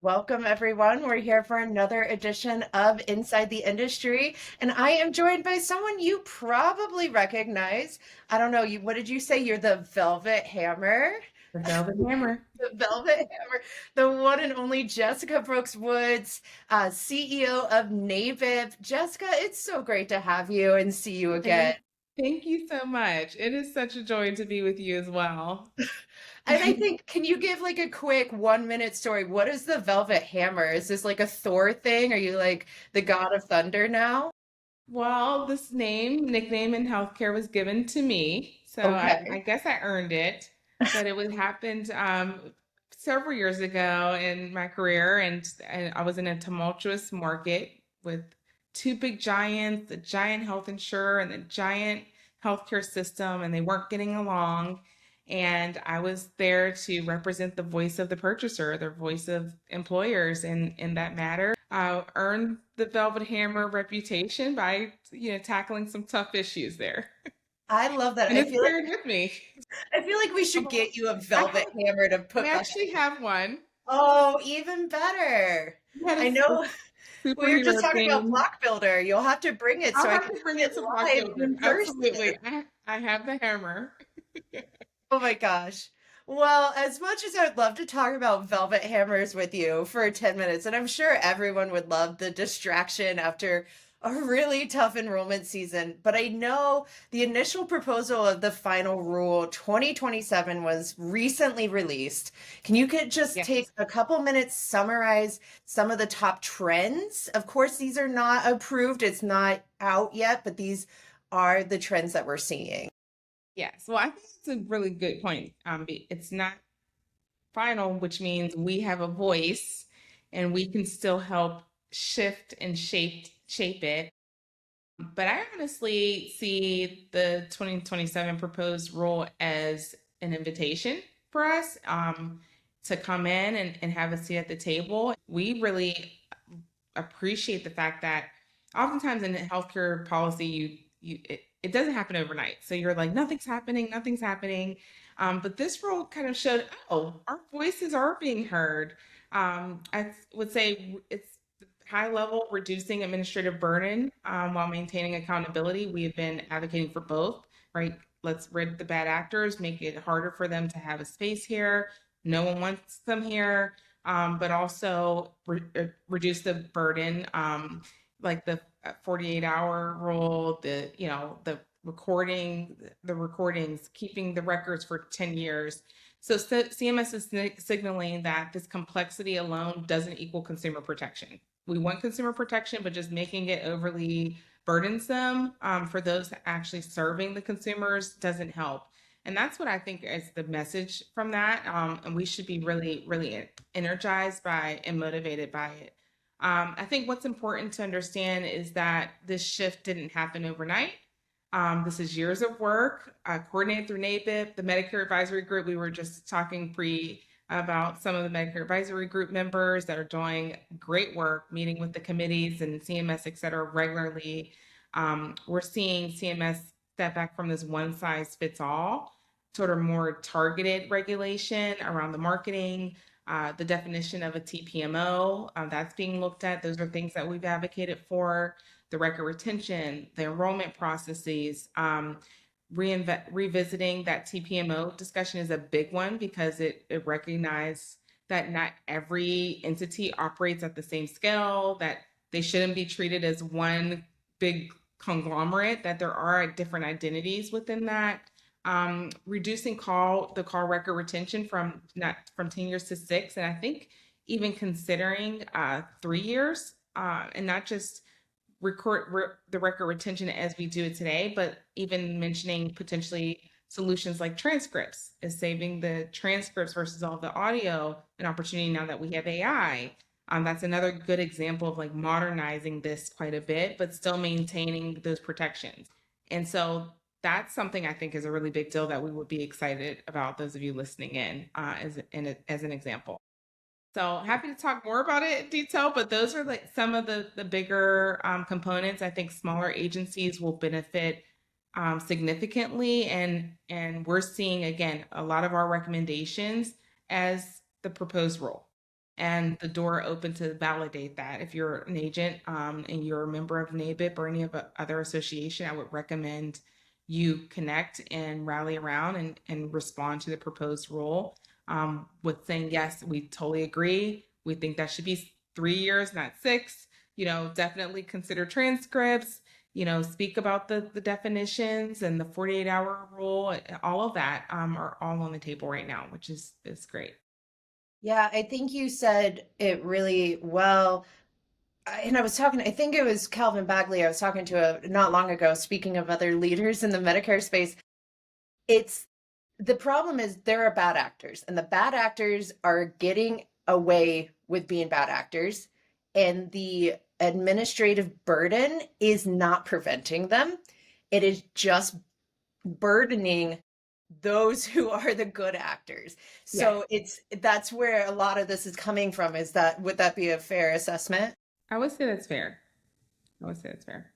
Welcome, everyone. We're here for another edition of Inside the Industry, and I am joined by someone you probably recognize. I don't know, what did you say? You're the Velvet Hammer? The Velvet Hammer. The Velvet Hammer, the one and only Jessica Brooks Woods, CEO of NABIP. Jessica, it's so great to have you and see you again. Thank, thank you so much. It is such a joy to be with you as well. And I think, can you give like a quick 1 minute story? What is the Velvet Hammer? Is this like a Thor thing? Are you like the God of Thunder now? Well, this nickname in healthcare was given to me, so I Okay. guess I earned it. But it was happened several years ago in my career, and I was in a tumultuous market with two big giants, the giant health insurer and the giant healthcare system, and they weren't getting along. And I was there to represent the voice of the purchaser, the voice of employers in that matter. Earned the Velvet Hammer reputation by, tackling some tough issues there. I love that. And I it's feel like carried with me. we should Although get you a I Velvet have, Hammer to I put behind. actually have one. Oh, even better. I had I a know we were just superhero talking about theme. Block Builder. You'll have to bring it so I'll I have can to bring see it it to Block live Builder. in person. Absolutely. I have the hammer. Oh my gosh. Well, as much as I would love to talk about Velvet Hammers with you for 10 minutes, and I'm sure everyone would love the distraction after a really tough enrollment season, but I know the initial proposal of the final rule 2027 was recently released. Can you could just take Yes. a couple minutes, summarize some of the top trends? Of course, these are not approved, it's not out yet, but these are the trends that we're seeing. Yes. Well, I think it's a really good point. It's not final, which means we have a voice and we can still help shift and shape it. But I honestly see the 2027 proposed rule as an invitation for us to come in and have a seat at the table. We really appreciate the fact that oftentimes in healthcare policy, it doesn't happen overnight. So you're like, nothing's happening. But this rule kind of showed, oh, our voices are being heard. I would say it's high level reducing administrative burden while maintaining accountability. We have been advocating for both, right? Let's rid the bad actors, make it harder for them to have a space here. No one wants them here, but also reduce the burden, like the 48-hour rule, the recordings, keeping the records for 10 years. So CMS is signaling that this complexity alone doesn't equal consumer protection. We want consumer protection, but just making it overly burdensome for those actually serving the consumers doesn't help. And that's what I think is the message from that. And we should be really, really energized by and motivated by it. I think what's important to understand is that this shift didn't happen overnight. This is years of work, coordinated through NABIP, the Medicare Advisory Group. We were just talking pre about some of the Medicare Advisory Group members that are doing great work, meeting with the committees and CMS, et cetera, regularly. We're seeing CMS step back from this one size fits all, sort of more targeted regulation around the marketing, the definition of a TPMO, that's being looked at. Those are things that we've advocated for. The record retention, the enrollment processes, revisiting that TPMO discussion is a big one because it recognizes that not every entity operates at the same scale, that they shouldn't be treated as one big conglomerate, that there are different identities within that. Reducing the call record retention from not from 10 years to 6, and I think even considering 3 years, and not just the record retention as we do it today, but even mentioning potentially solutions like transcripts is saving the transcripts versus all the audio an opportunity now that we have AI. That's another good example of like modernizing this quite a bit, but still maintaining those protections. And so that's something I think is a really big deal that we would be excited about, those of you listening in, as an example. So happy to talk more about it in detail, but those are like some of the bigger components. I think smaller agencies will benefit significantly, and we're seeing again a lot of our recommendations as the proposed rule. and the door open to validate that. If you're an agent and you're a member of NABIP or any of other association, I would recommend you connect and rally around and respond to the proposed rule with saying, yes, we totally agree. We think that should be 3 years, not 6. Definitely consider transcripts, speak about the definitions and the 48-hour rule. All of that are all on the table right now, which is great. Yeah, I think you said it really well. And I was talking, I think it was Calvin Bagley, I was talking to not long ago, speaking of other leaders in the Medicare space. It's the problem is there are bad actors, and the bad actors are getting away with being bad actors, and the administrative burden is not preventing them. It is just burdening those who are the good actors. Yes. So that's where a lot of this is coming from. Is that would that be a fair assessment? I would say that's fair. I would say that's fair.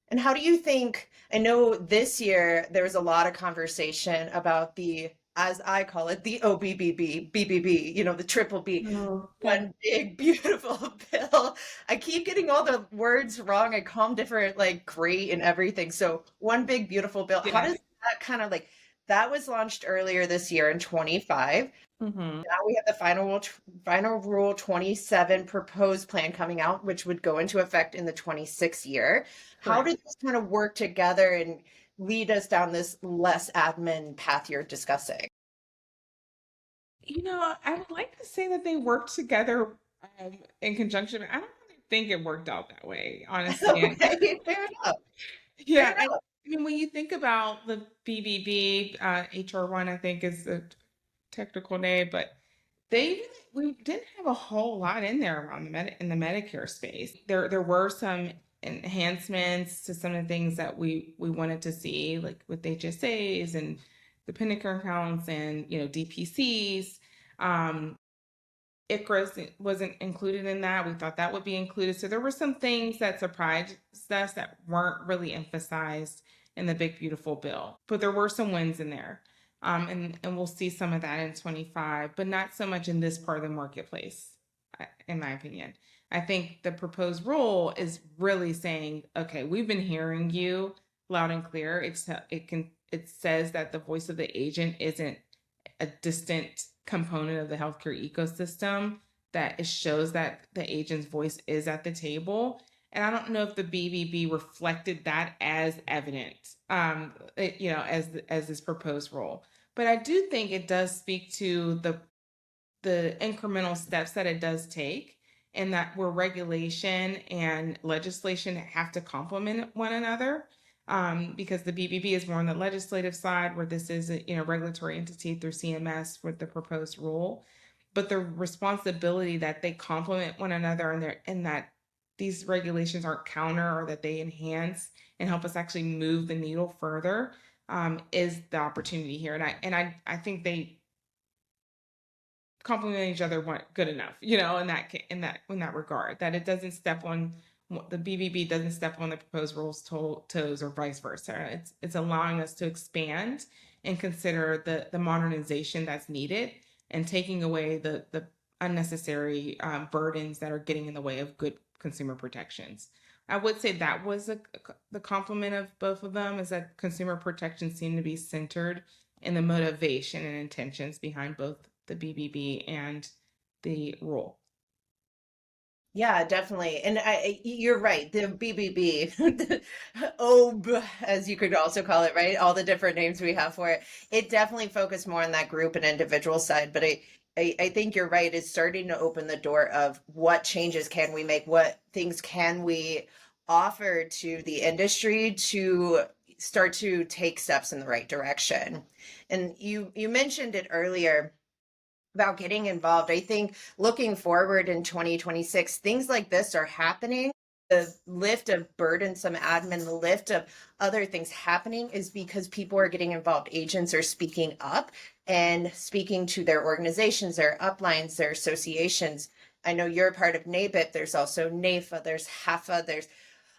And how do you think, I know this year there was a lot of conversation about the, as I call it, the BBB, the triple B, Oh, yeah. one big beautiful bill. I keep getting all the words wrong. I call them different, like great and everything. So one big beautiful bill. How Yeah. does that kind of like, that was launched earlier this year in 25. Mm-hmm. Now we have the final rule 27 proposed plan coming out, which would go into effect in the 26th year. How Correct. did this kind of work together and lead us down this less admin path you're discussing? I would like to say that they worked together in conjunction. I don't really think it worked out that way, honestly. Okay, fair enough. Fair Yeah, enough. I mean, when you think about the BBB, HR1, I think is the technical name, but we didn't have a whole lot in there around in the Medicare space. There were some enhancements to some of the things that we wanted to see, like with HSAs and dependent accounts and DPCs. ICRAS wasn't included in that. We thought that would be included. So there were some things that surprised us that weren't really emphasized in the big beautiful bill, but there were some wins in there. And we'll see some of that in 25, but not so much in this part of the marketplace, in my opinion. I think the proposed rule is really saying, okay, we've been hearing you loud and clear. It says that the voice of the agent isn't a distant component of the healthcare ecosystem, that it shows that the agent's voice is at the table. And I don't know if the BBB reflected that as evident, as this proposed rule. But I do think it does speak to the incremental steps that it does take, and that where regulation and legislation have to complement one another. Because the BBB is more on the legislative side, where this is a regulatory entity through CMS with the proposed rule, but the responsibility that they complement one another, and that these regulations aren't counter, or that they enhance and help us actually move the needle further, is the opportunity here. And I think they complement each other good enough, in that regard, that it doesn't step on the BBB doesn't step on the proposed rules toes, or vice versa. It's allowing us to expand and consider the modernization that's needed, and taking away the unnecessary burdens that are getting in the way of good consumer protections. I would say that was the complement of both of them, is that consumer protections seem to be centered in the motivation and intentions behind both the BBB and the rule. Yeah, definitely. And you're right. The BBB, the OB, as you could also call it, right? All the different names we have for it. It definitely focused more on that group and individual side. But I think you're right. It's starting to open the door of what changes can we make? What things can we offer to the industry to start to take steps in the right direction? And you mentioned it earlier about getting involved. I think looking forward in 2026, things like this are happening. The lift of burdensome admin, the lift of other things happening is because people are getting involved. Agents are speaking up and speaking to their organizations, their uplines, their associations. I know you're a part of NABIP. There's also NAFA, there's HAFA, there's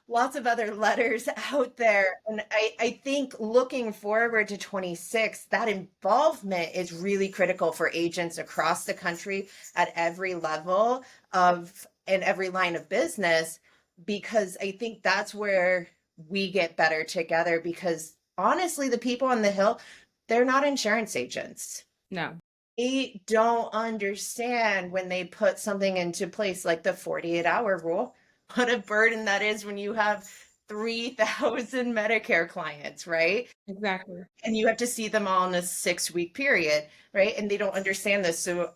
lots of other letters out there. And I think looking forward to 26, that involvement is really critical for agents across the country at every level of and every line of business, because I think that's where we get better together. Because honestly, the people on the Hill, they're not insurance agents. No, They don't understand when they put something into place like the 48-hour rule, what a burden that is when you have 3,000 Medicare clients, right? exactly. And you have to see them all in a 6-week period, right? And they don't understand this. So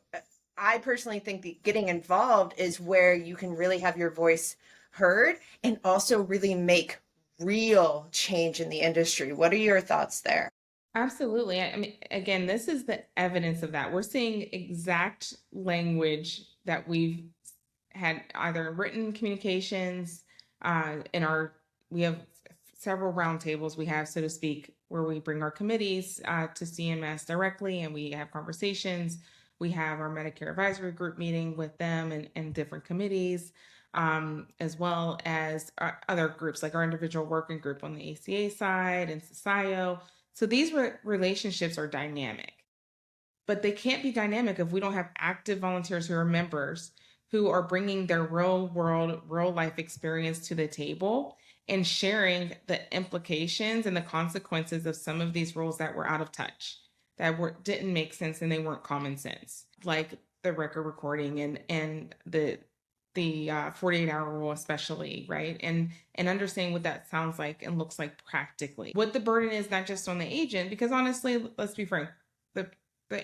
I personally think that getting involved is where you can really have your voice heard and also really make real change in the industry. What are your thoughts there? Absolutely. I mean, again, this is the evidence of that. We're seeing exact language that we've had either in written communications, in our, we have several roundtables we have, so to speak, where we bring our committees to CMS directly and we have conversations. We have our Medicare advisory group meeting with them and different committees, as well as other groups like our individual working group on the ACA side and SCIO. So these relationships are dynamic, but they can't be dynamic if we don't have active volunteers who are members who are bringing their real world, real life experience to the table and sharing the implications and the consequences of some of these rules that were out of touch, that didn't make sense and they weren't common sense, like the record recording and the 48-hour rule especially, right? And understanding what that sounds like and looks like practically, what the burden is, not just on the agent, because honestly, let's be frank, the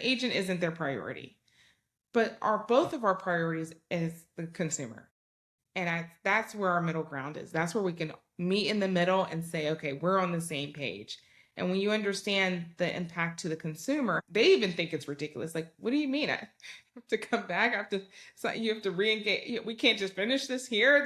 agent isn't their priority, but both of our priorities is the consumer. And that's where our middle ground is. That's where we can meet in the middle and say, okay, we're on the same page. And when you understand the impact to the consumer, they even think it's ridiculous. Like, what do you mean? I have to come back? I have to, so you have to re-engage. We can't just finish this here.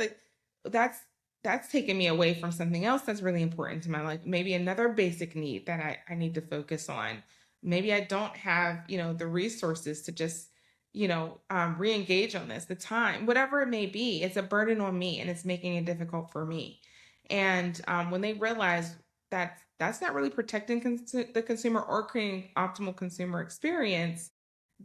That's that's taken me away from something else that's really important to my life. Maybe another basic need that I need to focus on. Maybe I don't have, the resources to just, re-engage on this, the time, whatever it may be. It's a burden on me and it's making it difficult for me. And when they realize that that's not really protecting the consumer or creating optimal consumer experience,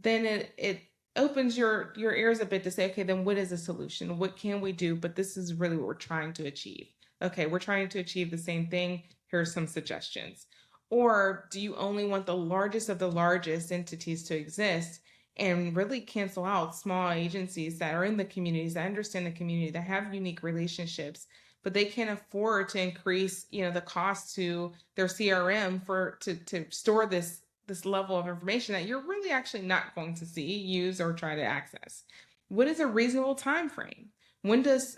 then it opens your ears a bit to say, okay, then what is the solution? What can we do? But this is really what we're trying to achieve. Okay, we're trying to achieve the same thing. Here are some suggestions. Or do you only want the largest of the largest entities to exist and really cancel out small agencies that are in the communities, that understand the community, that have unique relationships, but they can't afford to increase, the cost to their CRM to store this level of information that you're really actually not going to see, use, or try to access. What is a reasonable time frame? When does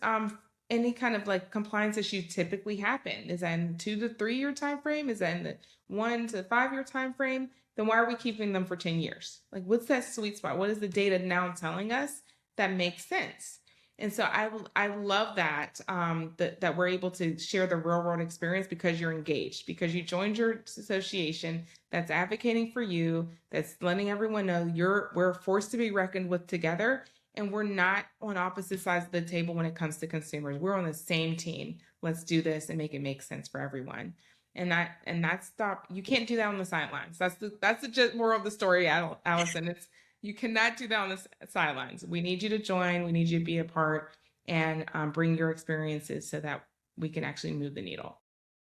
any kind of like compliance issue typically happen? Is that in the 2 to 3 year time frame? Is that in the 1 to 5 year time frame? Then why are we keeping them for 10 years? Like, what's that sweet spot? What is the data now telling us that makes sense? And so I love that, that we're able to share the real world experience because you're engaged, because you joined your association that's advocating for you, that's letting everyone know we're forced to be reckoned with together, and we're not on opposite sides of the table when it comes to consumers. We're on the same team. Let's do this and make it make sense for everyone. And that's stop. You can't do that on the sidelines. That's the just moral of the story, Allison. You cannot do that on the sidelines. We need you to join. We need you to be a part and bring your experiences so that we can actually move the needle.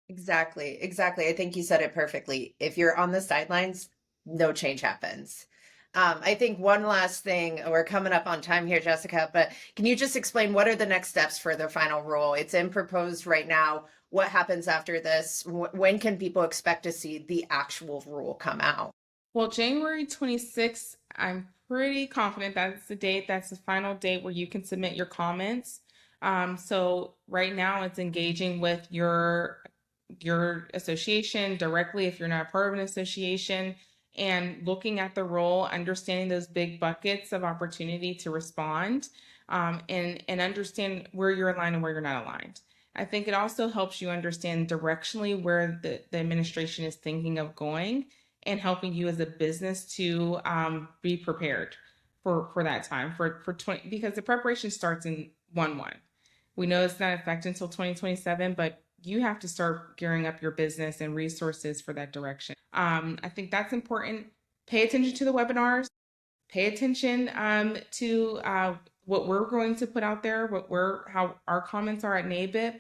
Exactly, exactly. I think you said it perfectly. If you're on the sidelines, no change happens. I think one last thing, we're coming up on time here, Jessica, but can you just explain what are the next steps for the final rule? It's in proposed right now. What happens after this? When can people expect to see the actual rule come out? Well, January 26th, I'm pretty confident that's the date. That's the final date where you can submit your comments. So right now it's engaging with your association directly if you're not part of an association, and looking at the role, understanding those big buckets of opportunity to respond, and understand where you're aligned and where you're not aligned. I think it also helps you understand directionally where the administration is thinking of going, and helping you as a business to be prepared for that time for 20, because the preparation starts in 1/1. We know it's not effective until 2027, but you have to start gearing up your business and resources for that direction. I think that's important. Pay attention to the webinars. Pay attention to what we're going to put out there, how our comments are at NABIP,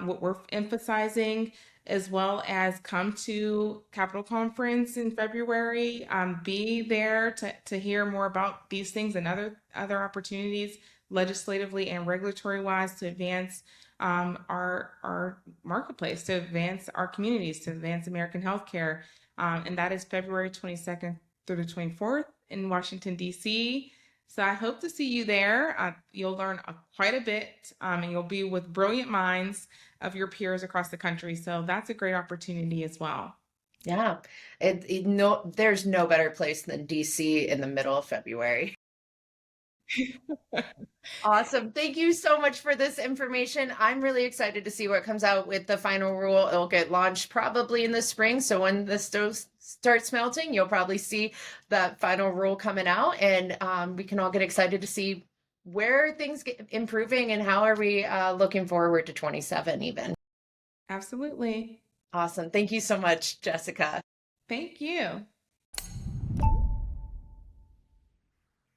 what we're emphasizing, as well as come to Capitol Conference in February. Be there to hear more about these things and other opportunities, legislatively and regulatory wise, to advance our marketplace, to advance our communities, to advance American healthcare. And that is February 22nd through the 24th in Washington, D.C. So I hope to see you there. You'll learn quite a bit, and you'll be with brilliant minds of your peers across the country. So that's a great opportunity as well. Yeah, there's no better place than DC in the middle of February. Awesome. Thank you so much for this information. I'm really excited to see what comes out with the final rule. It'll get launched probably in the spring. So when the stove starts melting, you'll probably see that final rule coming out, and we can all get excited to see where things get improving and how are we looking forward to 27 even. Absolutely. Awesome. Thank you so much, Jessica. Thank you.